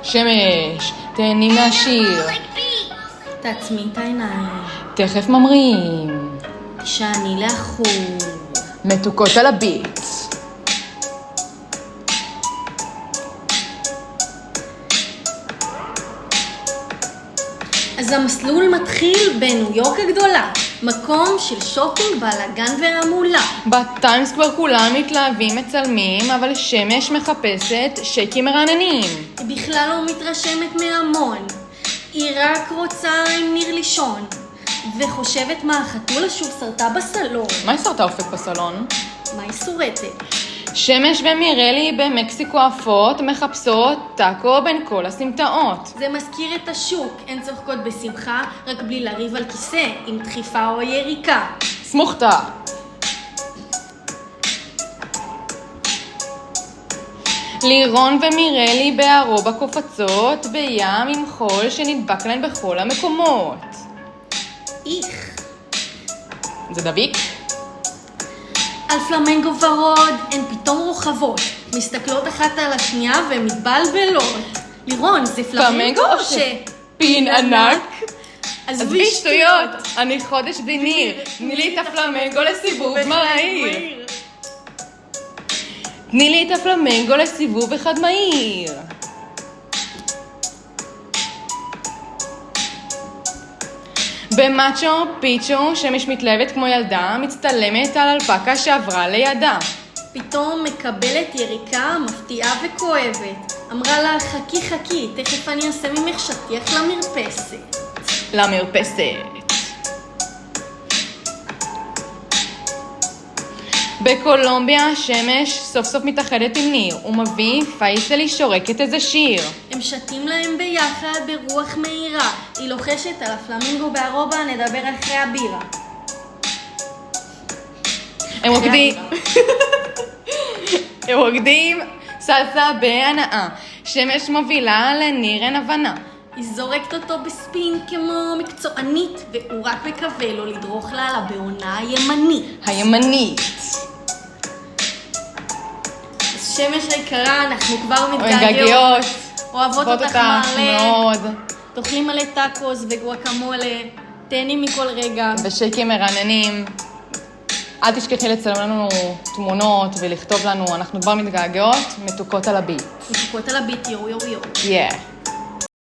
שמש, תהני מהשיר. תעצמי את העיניים. תכף ממריאים. תשעני לאחור. מתוקות על הביט. אז המסלול מתחיל בניו יורק הגדולה, מקום של שופינג, בלגן והמולה. בטיימס כבר כולם מתלהבים מצלמים, אבל שמש מחפשת שקים מרעננים. היא בכלל לא מתרשמת מהמון. היא רק רוצה עם ניר לישון. וחושבת מה החתולה שוב סרטה בסלון. מה היא סרטה אופק בסלון? מה היא סורטת? שמש ומירלי במקסיקו עפות מחפשות טאקו בין כל הסמטאות. זה מזכיר את השוק, הן צוחקות בשמחה, רק בלי לריב על כיסא, עם דחיפה או יריקה. סמוכתה. לירון ומירלי בערובה קופצות בים עם חול שנדבק להן בכל המקומות. איך. זה דביק? על פלמנגו ורוד הן פתאום רוחבות, מסתכלות אחת על השנייה ומתבלבלות. לירון, זה פלמנגו או פין ענק? עזבי שטויות, אני חודש בלי ניר, תני לי את הפלמנגו לסיבוב מהיר. תני לי את הפלמנגו לסיבוב אחד מהיר. במאצ'ו פיצ'ו שמש מתלהבת כמו ילדה, מצטלמת על אלפקה שעברה לידה. פתאום מקבלת יריקה מפתיעה וכואבת. אמרה לה, חכי חכי, תכף אני אעשה ממך שטיח למרפסת. למרפסת. בקולומביה שמש סוף סוף מתאחדת עם ניר, ומביא פייסלי שורקת איזה שיר. הם שתים להם ביחד ברוח מהירה. היא לוחשת על הפלמינגו בערובה, נדבר אחרי הבירה. הם רוקדים סלסה בהנאה. שמש מובילה לניר אין הבנה. היא זורקת אותו בספין כמו מקצוענית, והוא רק מקווה לו לדרוך לה על הבעונה הימנית. שמש היקרה, אנחנו כבר מתגעגעות. אוהבות אותך מלא. מאוד. תאכלי מלא טאקוס וגואקמולה. תהני מכל רגע. ושייקים מרעננים. אל תשכחי לצלם לנו תמונות ולכתוב לנו, אנחנו כבר מתגעגעות, מתוקות על הביט. מתוקות על הביט, יו יו יו. Yeah.